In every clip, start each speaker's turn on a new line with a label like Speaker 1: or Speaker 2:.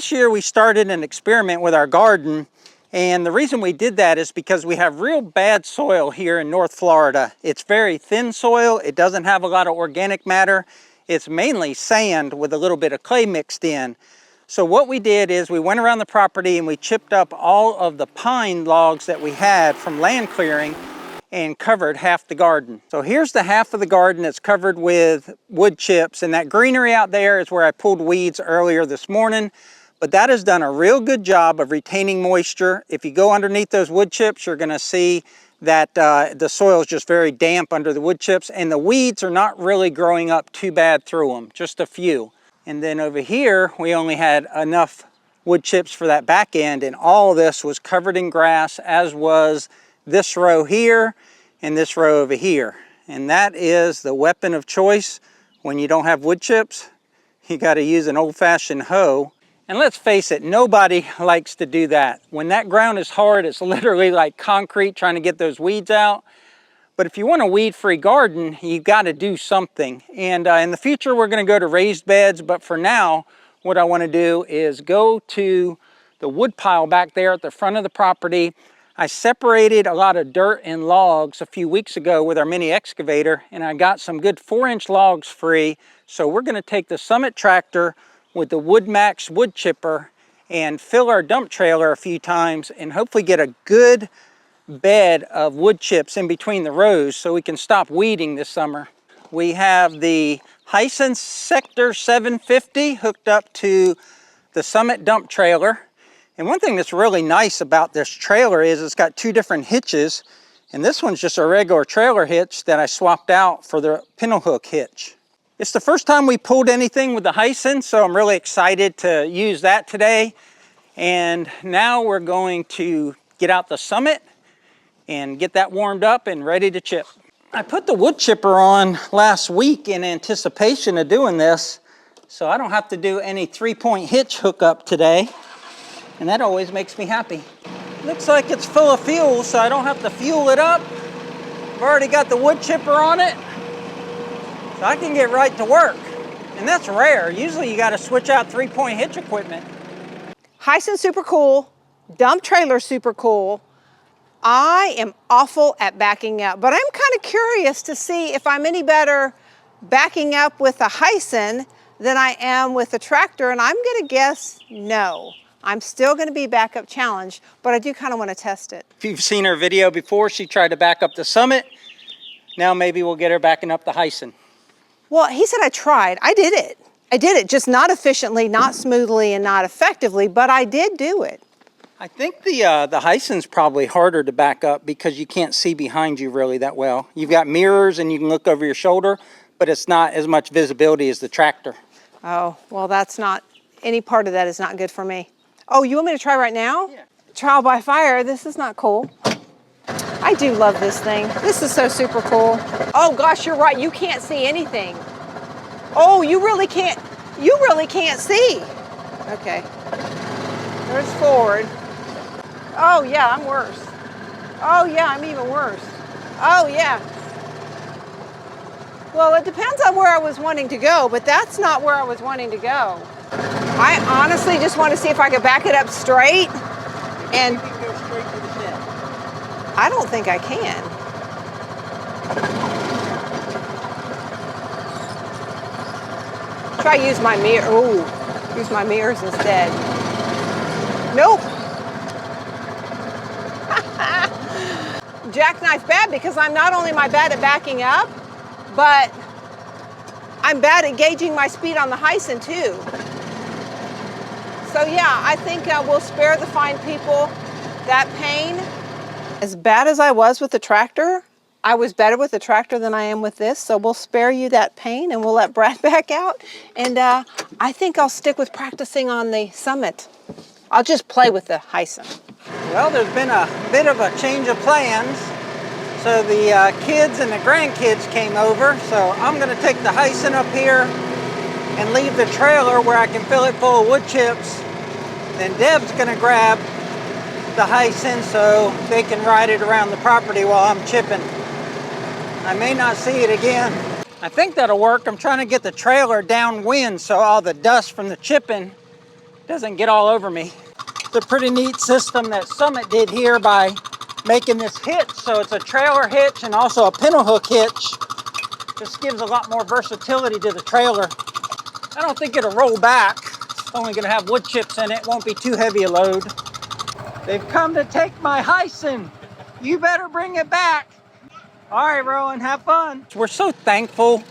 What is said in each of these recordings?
Speaker 1: This year we started an experiment with our garden, and the reason we did that is because we have real bad soil here in North Florida. It's very thin soil. It doesn't have a lot of organic matter. It's mainly sand with a little bit of clay mixed in. So what we did is we went around the property and we chipped up all of the pine logs that we had from land clearing and covered half the garden. So here's the half of the garden that's covered with wood chips, and that greenery out there is where I pulled weeds earlier this morning. But that has done a real good job of retaining moisture. If you go underneath those wood chips, you're gonna see that the soil is just very damp under the wood chips, and the weeds are not really growing up too bad through them, just a few. And then over here, we only had enough wood chips for that back end, and all of this was covered in grass, as was this row here and this row over here. And that is the weapon of choice when you don't have wood chips. You got to use an old-fashioned hoe. And let's face it, nobody likes to do that. When that ground is hard, it's literally like concrete trying to get those weeds out. But if you want a weed-free garden, you've got to do something. And in the future, we're going to go to raised beds. But for now, what I want to do is go to the wood pile back there at the front of the property. I separated a lot of dirt and logs a few weeks ago with our mini excavator, and I got some good 4-inch logs free. So we're going to take the Summit tractor with the Woodmaxx wood chipper and fill our dump trailer a few times and hopefully get a good bed of wood chips in between the rows so we can stop weeding this summer. We have the HISUN Sector 750 hooked up to the Summit dump trailer. And one thing that's really nice about this trailer is it's got 2 different hitches, and this one's just a regular trailer hitch that I swapped out for the pintle hook hitch. It's the first time we pulled anything with the HISUN, so I'm really excited to use that today. And now we're going to get out the Summit and get that warmed up and ready to chip. I put the wood chipper on last week in anticipation of doing this, so I don't have to do any 3-point hitch hookup today. And that always makes me happy. Looks like it's full of fuel, so I don't have to fuel it up. I've already got the wood chipper on it, so I can get right to work. And that's rare. Usually you gotta switch out 3-point hitch equipment.
Speaker 2: HISUN super cool, dump trailer super cool. I am awful at backing up, but I'm kind of curious to see if I'm any better backing up with a HISUN than I am with a tractor, and I'm gonna guess no. I'm still going to be backup challenged, but I do kind of want to test it.
Speaker 1: If you've seen her video before, she tried to back up the Summit. Now maybe we'll get her backing up the HISUN.
Speaker 2: Well, he said I tried. I did it. I did it, just not efficiently, not smoothly, and not effectively, but I did do it.
Speaker 1: I think the HISUN's probably harder to back up because you can't see behind you really that well. You've got mirrors and you can look over your shoulder, but it's not as much visibility as the tractor.
Speaker 2: Oh, well, that's not, any part of that is not good for me. Oh, you want me to try right now?
Speaker 1: Yeah.
Speaker 2: Trial by fire, this is not cool. I do love this thing. This is so super cool. Oh gosh, you're right, you can't see anything. Oh, you really can't see. Okay, there's forward. Oh yeah, I'm worse. Oh yeah, I'm even worse. Oh yeah. Well, it depends on where I was wanting to go, but that's not where I was wanting to go. I honestly just want to see if I could back it up straight. And
Speaker 1: you can go straight to the shed.
Speaker 2: I don't think I can. Try use my mirror. Ooh, use my mirrors instead. Nope. Jackknife bad because I'm not only bad at backing up, but I'm bad at gauging my speed on the HISUN too. So yeah, I think we'll spare the fine people that pain. As bad as I was with the tractor, I was better with the tractor than I am with this, so we'll spare you that pain and we'll let Brad back out. And I think I'll stick with practicing on the Summit. I'll just play with the HISUN.
Speaker 1: Well, there's been a bit of a change of plans. So the kids and the grandkids came over, so I'm gonna take the HISUN up here and leave the trailer where I can fill it full of wood chips. Then Deb's gonna grab the HISUN so they can ride it around the property while I'm chipping. I may not see it again. I think that'll work. I'm trying to get the trailer downwind so all the dust from the chipping doesn't get all over me. It's a pretty neat system that Summit did here by making this hitch. So it's a trailer hitch and also a pintle hook hitch. This gives a lot more versatility to the trailer. I don't think it'll roll back. It's only gonna have wood chips in it. Won't be too heavy a load. They've come to take my HISUN. You better bring it back. All right, Rowan, have fun. We're so thankful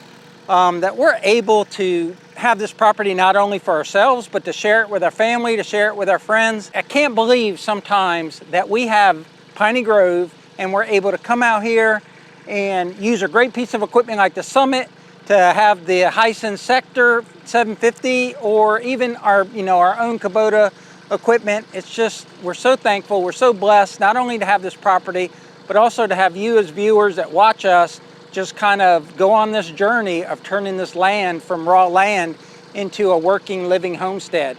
Speaker 1: that we're able to have this property not only for ourselves, but to share it with our family, to share it with our friends. I can't believe sometimes that we have Piney Grove and we're able to come out here and use a great piece of equipment like the Summit to have the HISUN Sector 750 or even our, our own Kubota equipment. It's just, we're so thankful, we're so blessed not only to have this property, but also to have you as viewers that watch us just kind of go on this journey of turning this land from raw land into a working, living homestead.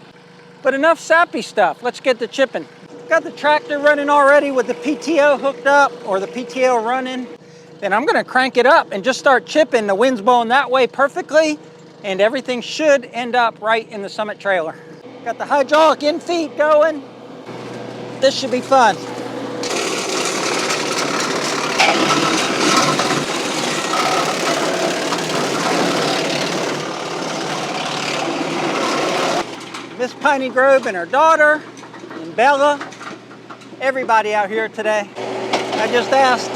Speaker 1: But enough sappy stuff, let's get to chipping. Got the tractor running already with the PTO hooked up, or the PTO running. Then I'm gonna crank it up and just start chipping. The wind's blowing that way perfectly, and everything should end up right in the Summit trailer. Got the hydraulic in-feed going. This should be fun. Miss Piney Grove and her daughter, and Bella, everybody out here today. I just asked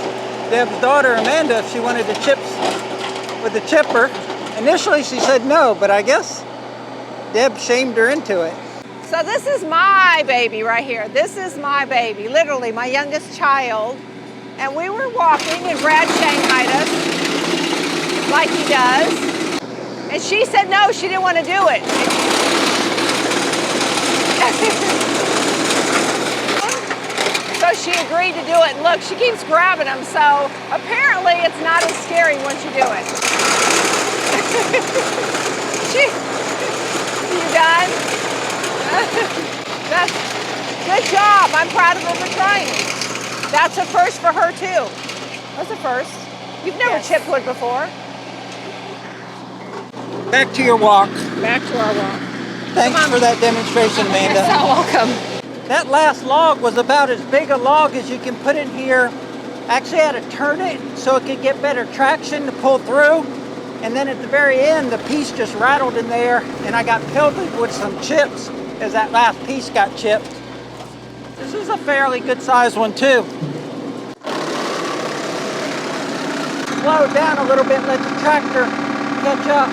Speaker 1: Deb's daughter, Amanda, if she wanted the chips with the chipper. Initially she said no, but I guess Deb shamed her into it.
Speaker 2: So this is my baby right here. This is my baby, literally my youngest child. And we were walking and Brad shanghaied us, like he does. And she said no, she didn't want to do it. So she agreed to do it. And look, she keeps grabbing them. So apparently it's not as scary once you do it. You done? That's good job. I'm proud of her for trying. That's a first for her too. That's a first. You've never chipped wood before.
Speaker 1: Back to your walk.
Speaker 2: Back to our walk.
Speaker 1: Thanks for that demonstration, Amanda.
Speaker 2: You're so welcome.
Speaker 1: That last log was about as big a log as you can put in here. Actually, I had to turn it so it could get better traction to pull through. And then at the very end, the piece just rattled in there and I got pelted with some chips as that last piece got chipped. This is a fairly good sized one too. Slow it down a little bit, let the tractor catch up.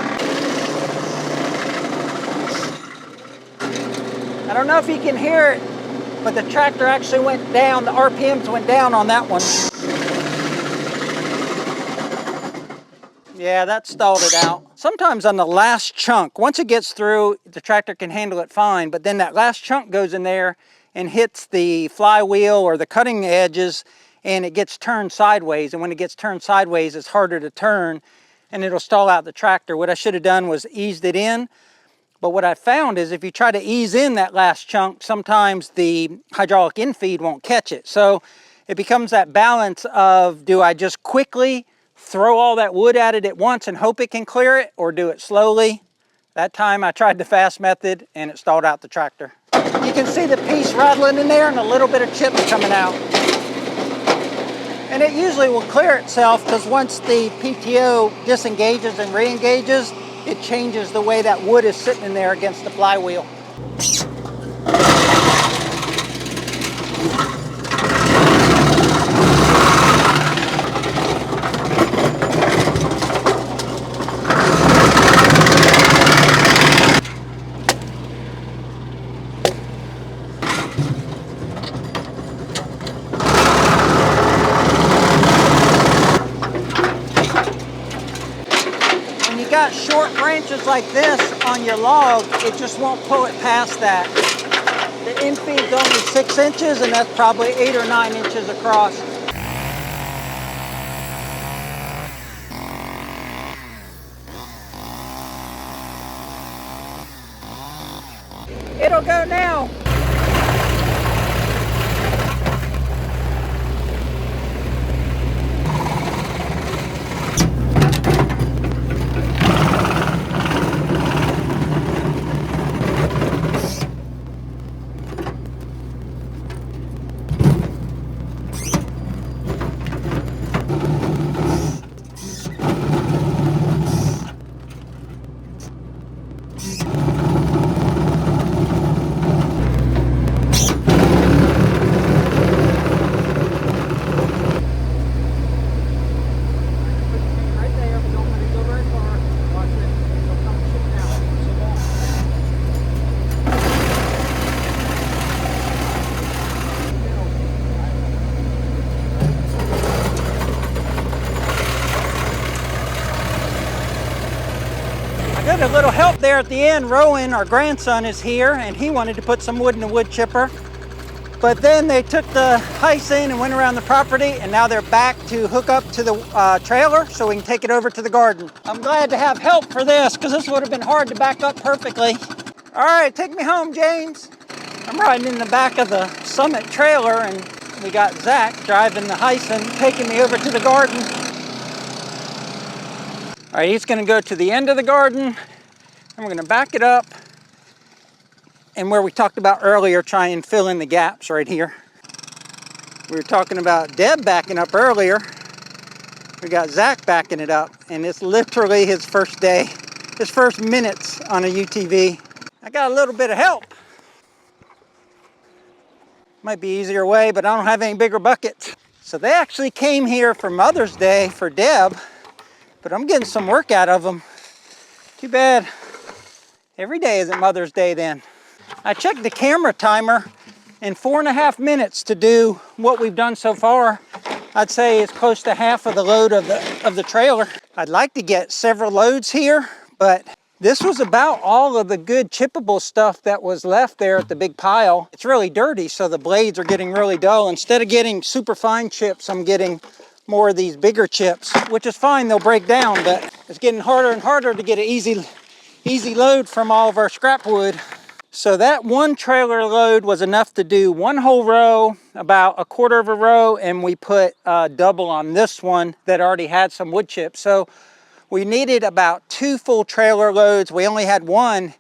Speaker 1: I don't know if you can hear it, but the tractor actually went down, the RPMs went down on that one. Yeah, that stalled it out. Sometimes on the last chunk, once it gets through, the tractor can handle it fine, but then that last chunk goes in there and hits the flywheel or the cutting edges and it gets turned sideways. And when it gets turned sideways, it's harder to turn and it'll stall out the tractor. What I should have done was eased it in. But what I found is if you try to ease in that last chunk, sometimes the hydraulic infeed won't catch it. So it becomes that balance of, do I just quickly throw all that wood at it at once and hope it can clear it, or do it slowly? That time I tried the fast method and it stalled out the tractor. You can see the piece rattling in there and a little bit of chips coming out. And it usually will clear itself because once the PTO disengages and re-engages, it changes the way that wood is sitting in there against the flywheel. Got short branches like this on your log, it just won't pull it past that. The infeed's only 6 inches and that's probably 8 or 9 inches across. It'll go now. there at the end, Rowan, our grandson, is here, and he wanted to put some wood in the wood chipper. But then they took the HISUN and went around the property, and now they're back to hook up to the trailer so we can take it over to the garden. I'm glad to have help for this, because this would have been hard to back up perfectly. All right, take me home, James. I'm riding in the back of the Summit trailer, and we got Zach driving the HISUN, taking me over to the garden. All right, he's gonna go to the end of the garden, and we're gonna back it up, and where we talked about earlier, try and fill in the gaps right here. We were talking about Deb backing up earlier. We got Zach backing it up, and it's literally his first day, his first minutes on a UTV. I got a little bit of help. Might be easier way, but I don't have any bigger buckets. So they actually came here for Mother's Day for Deb, but I'm getting some work out of them. Too bad every day isn't Mother's Day then. I checked the camera timer, and 4.5 minutes to do what we've done so far. I'd say it's close to half of the load of the trailer. I'd like to get several loads here, but this was about all of the good chippable stuff that was left there at the big pile. It's really dirty, so the blades are getting really dull. Instead of getting super fine chips, I'm getting more of these bigger chips, which is fine, they'll break down, but it's getting harder and harder to get an easy load from all of our scrap wood. So that one trailer load was enough to do one whole row, about a quarter of a row, and we put double on this one that already had some wood chips. So we needed about 2 full trailer loads. We only had one,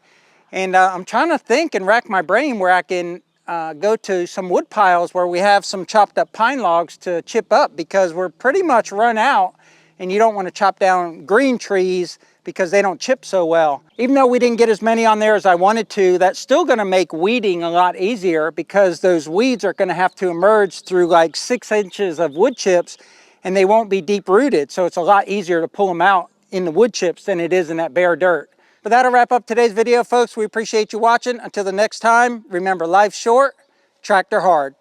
Speaker 1: and I'm trying to think and rack my brain where I can go to some wood piles where we have some chopped up pine logs to chip up, because we're pretty much run out, and you don't want to chop down green trees because they don't chip so well. Even though we didn't get as many on there as I wanted to, that's still gonna make weeding a lot easier, because those weeds are gonna have to emerge through like 6 inches of wood chips, and they won't be deep rooted. So it's a lot easier to pull them out in the wood chips than it is in that bare dirt. But that'll wrap up today's video, folks. We appreciate you watching. Until the next time, remember, life's short, tractor hard.